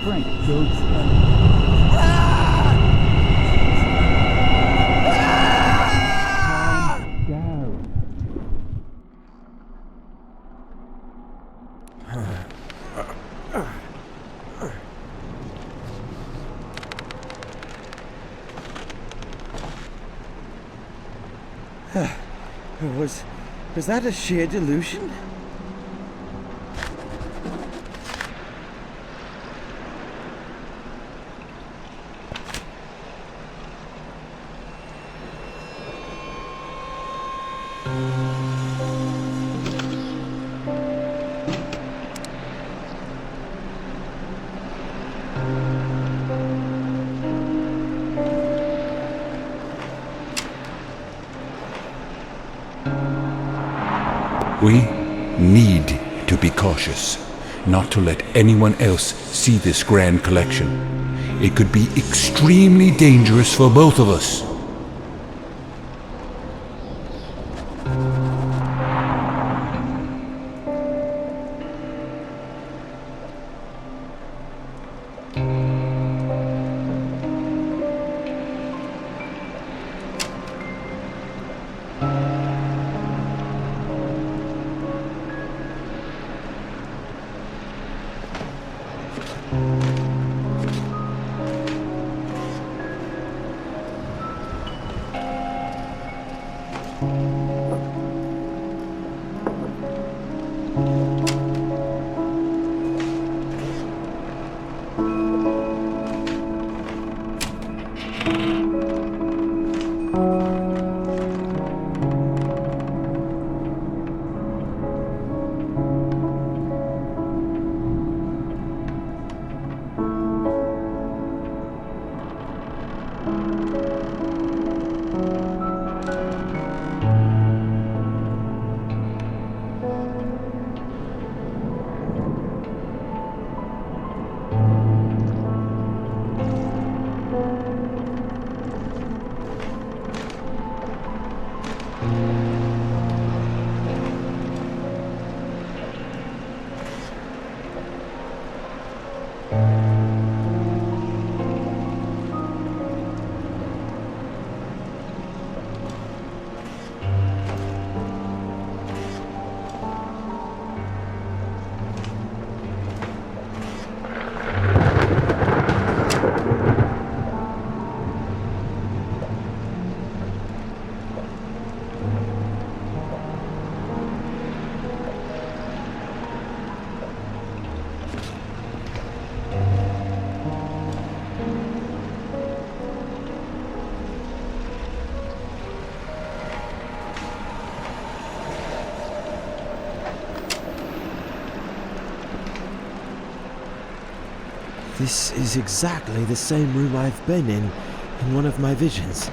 Frank, Joe's... Calm down. Was that a sheer delusion? We need to be cautious, not to let anyone else see this grand collection. It could be extremely dangerous for both of us. This is exactly the same room I've been in one of my visions.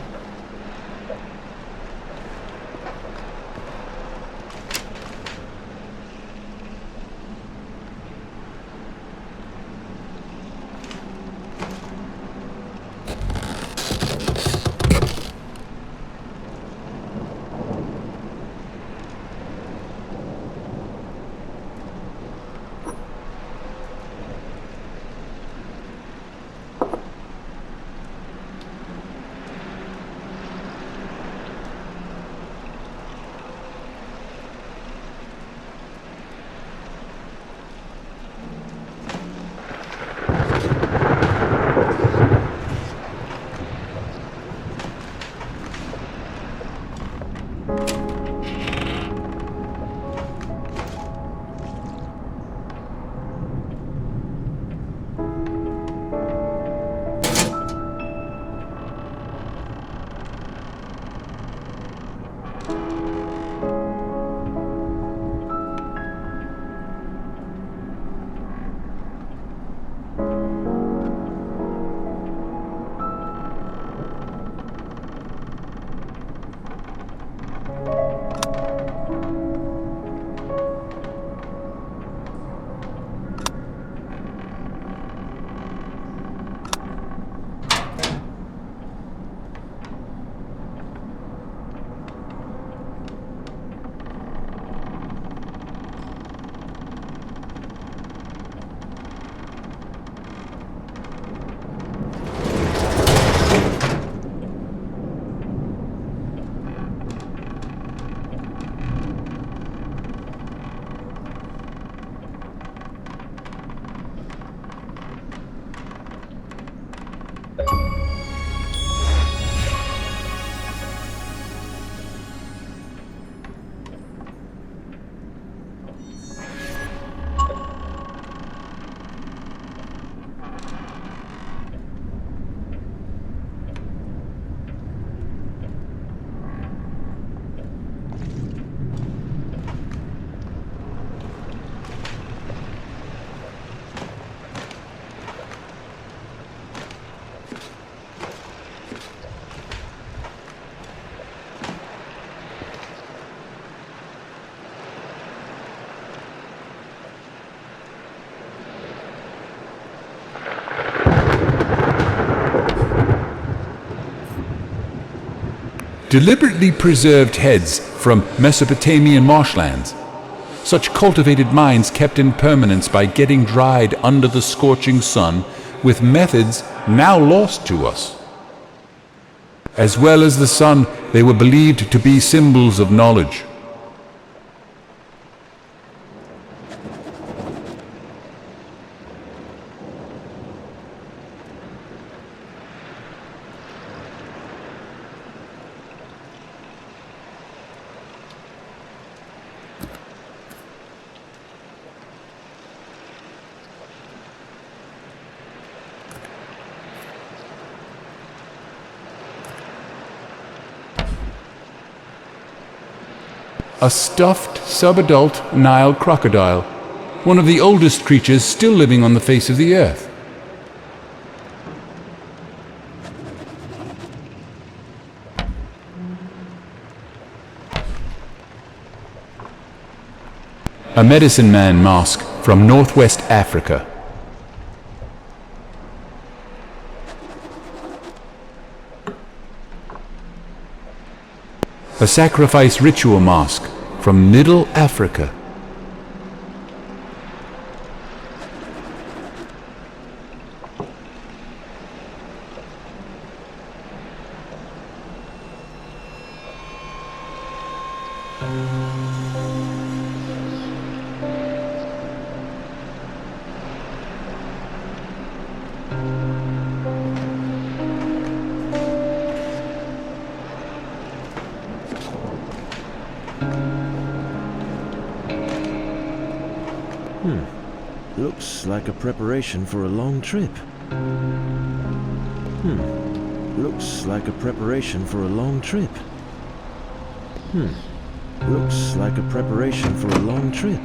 Deliberately preserved heads from Mesopotamian marshlands. Such cultivated minds kept in permanence by getting dried under the scorching sun with methods now lost to us. As well as the sun, they were believed to be symbols of knowledge. A stuffed, subadult Nile crocodile, one of the oldest creatures still living on the face of the earth. A medicine man mask from Northwest Africa. A sacrifice ritual mask from Middle Africa. Looks like a preparation for a long trip. Looks like a preparation for a long trip. Looks like a preparation for a long trip.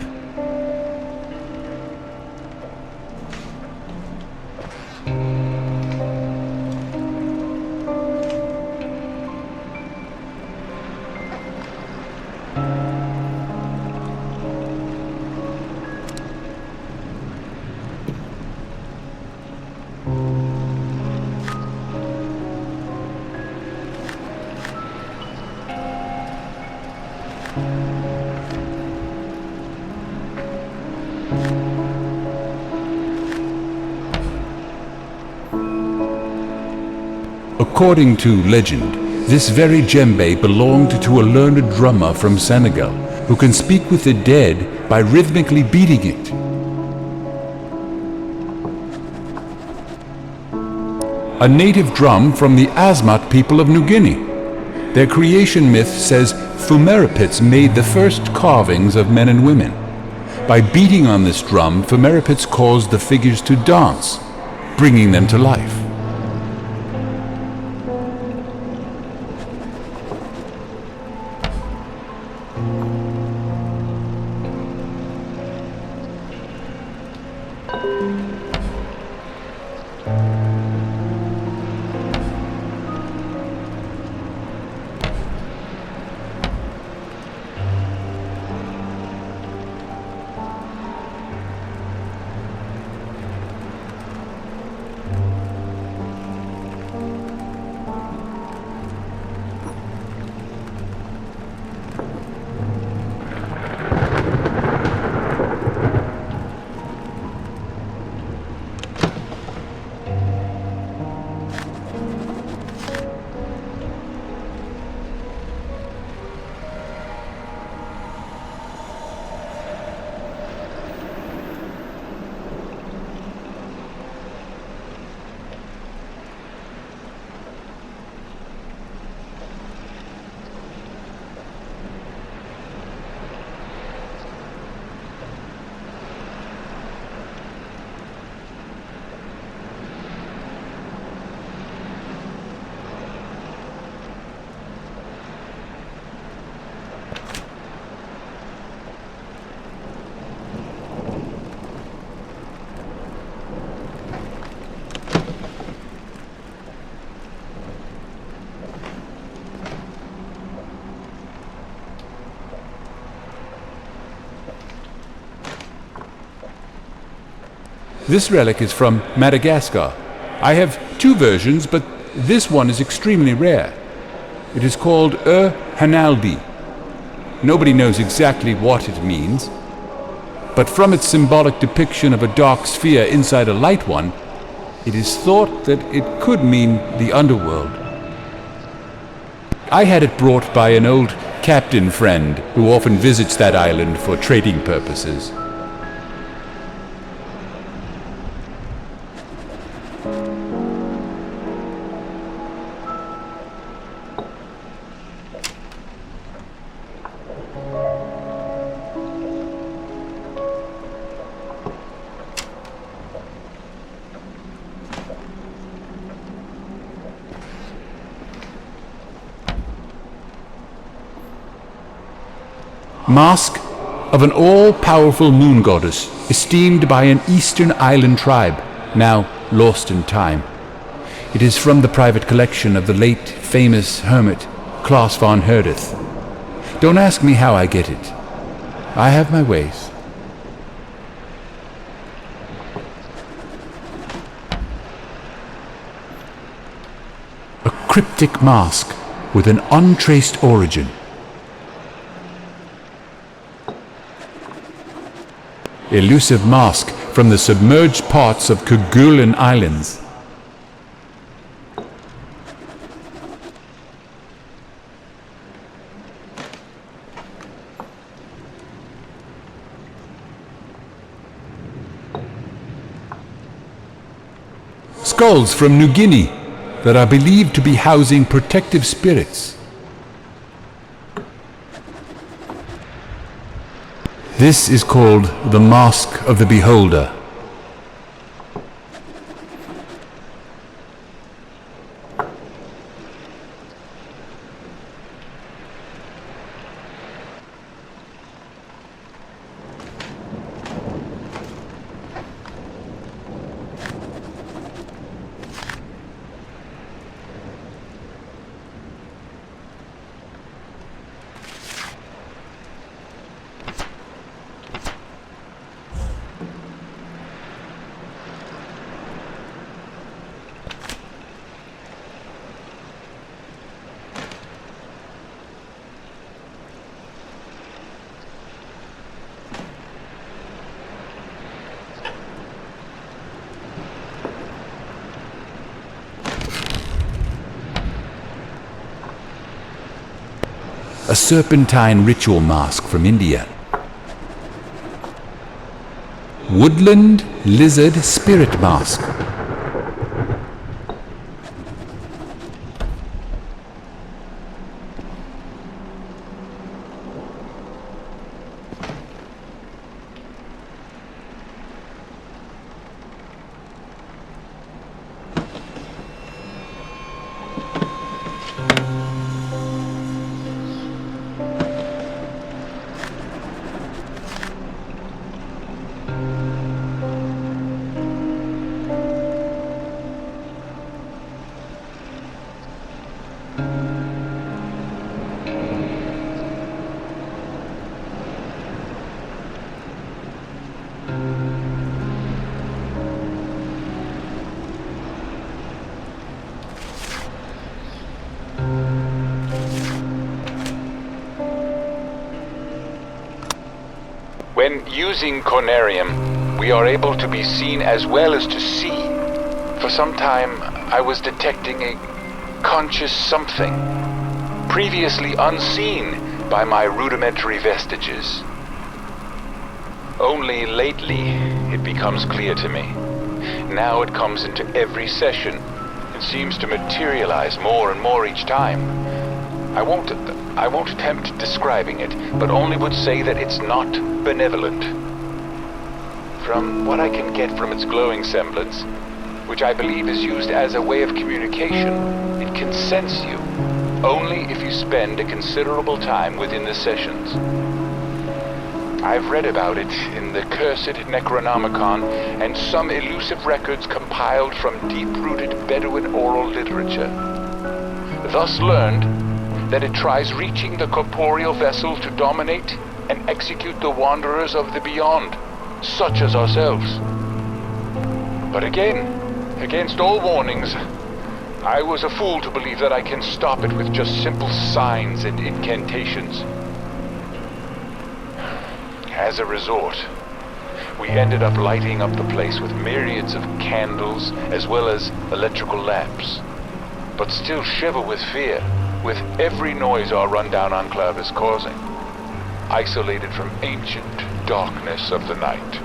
According to legend, this very djembe belonged to a learned drummer from Senegal who can speak with the dead by rhythmically beating it. A native drum from the Asmat people of New Guinea. Their creation myth says Phumerapits made the first carvings of men and women. By beating on this drum, Phumerapits caused the figures to dance, bringing them to life. This relic is from Madagascar. I have two versions, but this one is extremely rare. It is called Hanaldi. Nobody knows exactly what it means, but from its symbolic depiction of a dark sphere inside a light one, it is thought that it could mean the underworld. I had it brought by an old captain friend who often visits that island for trading purposes. Mask of an all-powerful moon goddess, esteemed by an eastern island tribe, now lost in time. It is from the private collection of the late famous hermit Klaus von Herdeth. Don't ask me how I get it. I have my ways. A cryptic mask with an untraced origin. Elusive mask from the submerged parts of Kerguelen Islands. Skulls from New Guinea that are believed to be housing protective spirits. This is called the Mask of the Beholder. A serpentine ritual mask from India. Woodland lizard spirit mask. When using Conarium, we are able to be seen as well as to see. For some time, I was detecting a conscious something, previously unseen by my rudimentary vestiges. Only lately, it becomes clear to me. Now it comes into every session. It seems to materialize more and more each time. I won't attempt describing it, but only would say that it's not benevolent. From what I can get from its glowing semblance, which I believe is used as a way of communication, it can sense you, only if you spend a considerable time within the sessions. I've read about it in the cursed Necronomicon and some elusive records compiled from deep-rooted Bedouin oral literature. Thus learned that it tries reaching the corporeal vessel to dominate and execute the wanderers of the beyond, such as ourselves. But again, against all warnings, I was a fool to believe that I can stop it with just simple signs and incantations. As a resort, we ended up lighting up the place with myriads of candles as well as electrical lamps. But still shiver with fear, with every noise our rundown enclave is causing, isolated from ancient darkness of the night.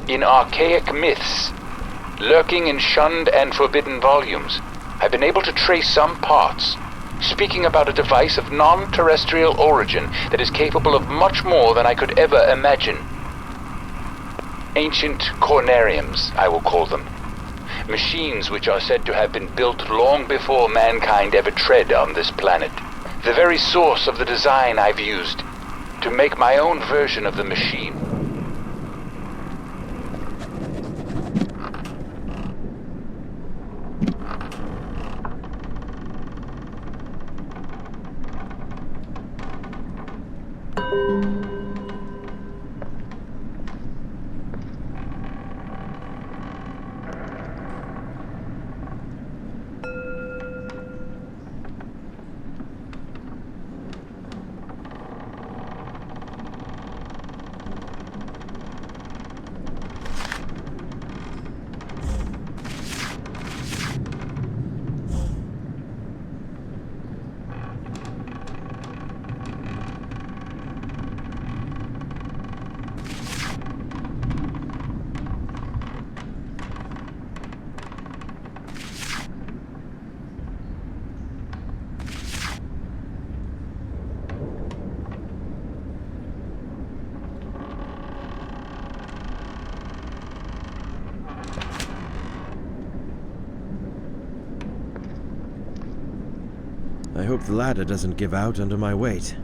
In archaic myths, lurking in shunned and forbidden volumes, I've been able to trace some parts, speaking about a device of non-terrestrial origin that is capable of much more than I could ever imagine. Ancient Conariums, I will call them. Machines which are said to have been built long before mankind ever tread on this planet. The very source of the design I've used to make my own version of the machine. I hope the ladder doesn't give out under my weight.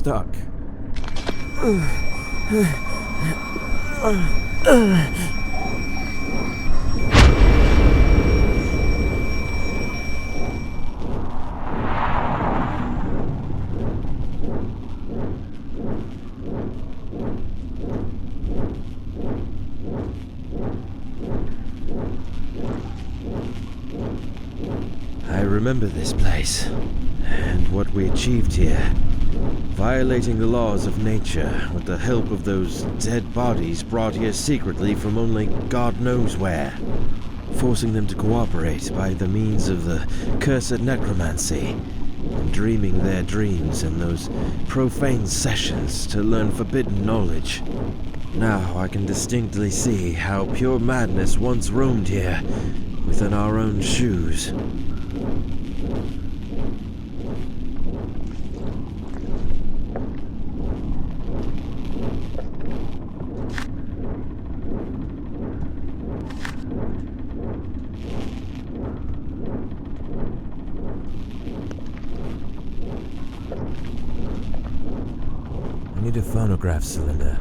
stuck. I remember this place, and what we achieved here. Violating the laws of nature with the help of those dead bodies brought here secretly from only God knows where. Forcing them to cooperate by the means of the cursed necromancy. And dreaming their dreams in those profane sessions to learn forbidden knowledge. Now I can distinctly see how pure madness once roamed here, within our own shoes. I need a phonograph cylinder.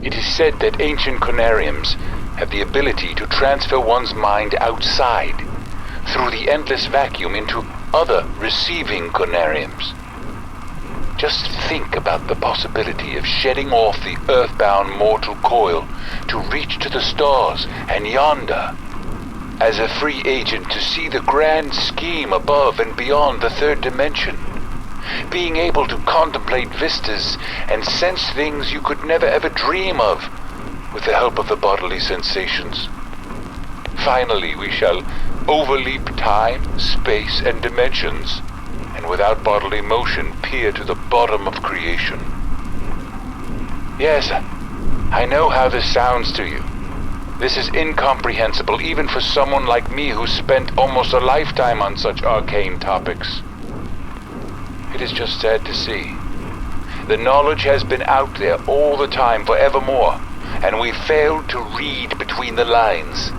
It is said that ancient Conariums have the ability to transfer one's mind outside, through the endless vacuum, into other receiving Conariums. Just think about the possibility of shedding off the earthbound mortal coil to reach to the stars and yonder, as a free agent to see the grand scheme above and beyond the third dimension. Being able to contemplate vistas and sense things you could never ever dream of, with the help of the bodily sensations. Finally, we shall overleap time, space, and dimensions, and without bodily motion peer to the bottom of creation. Yes, I know how this sounds to you. This is incomprehensible even for someone like me who spent almost a lifetime on such arcane topics. It is just sad to see. The knowledge has been out there all the time, forevermore, and we failed to read between the lines.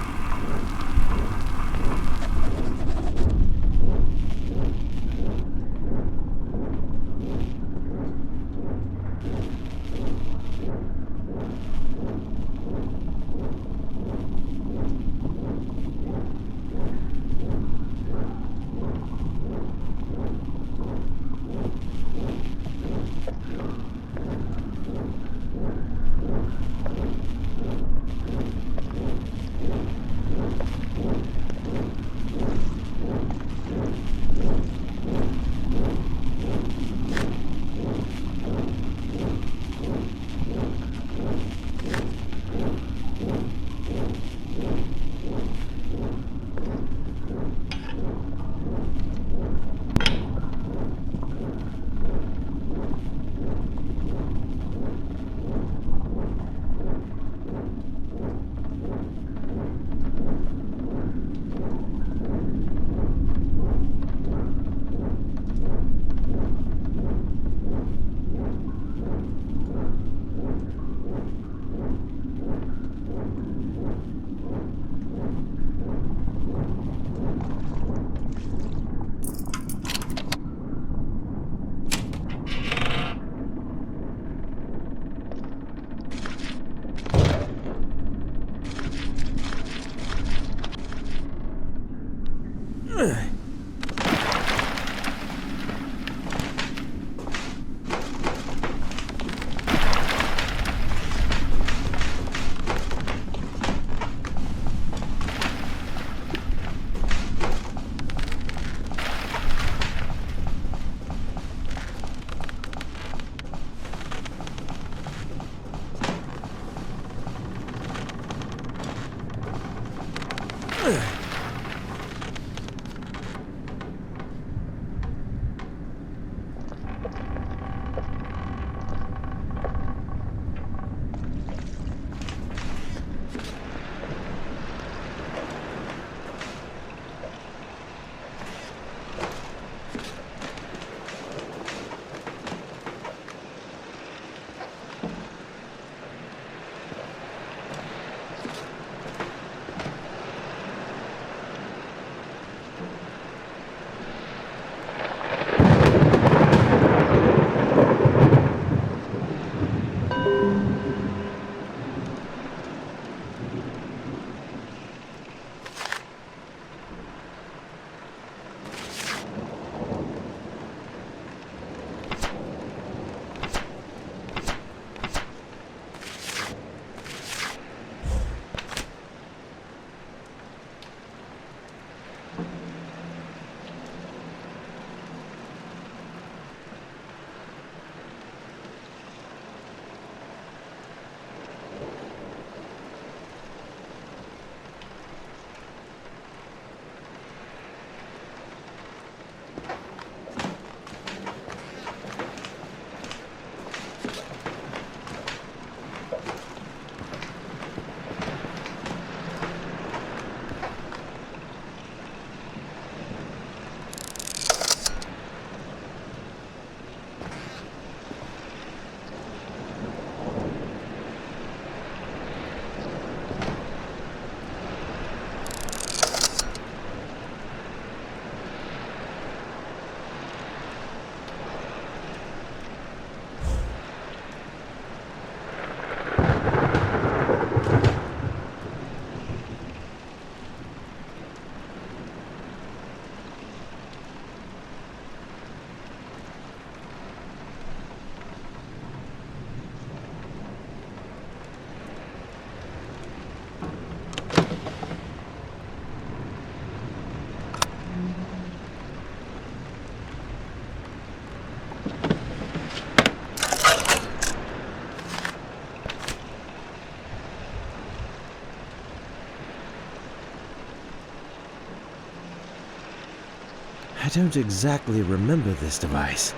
don't exactly remember this device,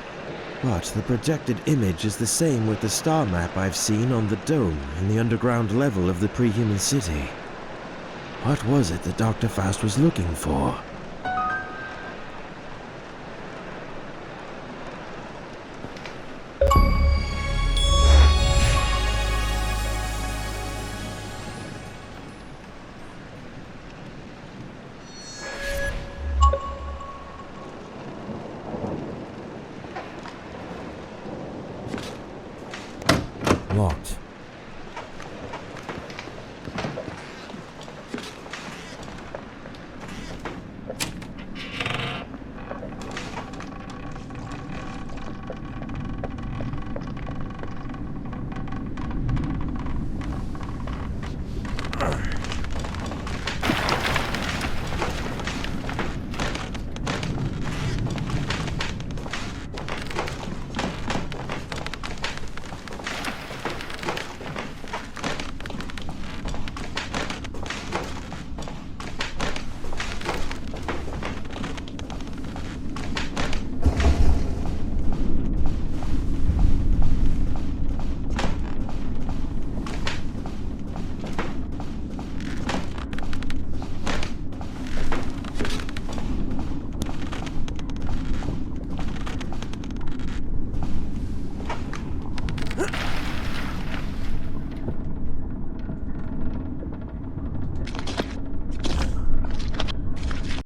but the projected image is the same with the star map I've seen on the dome in the underground level of the pre-human city. What was it that Dr. Faust was looking for? Locked.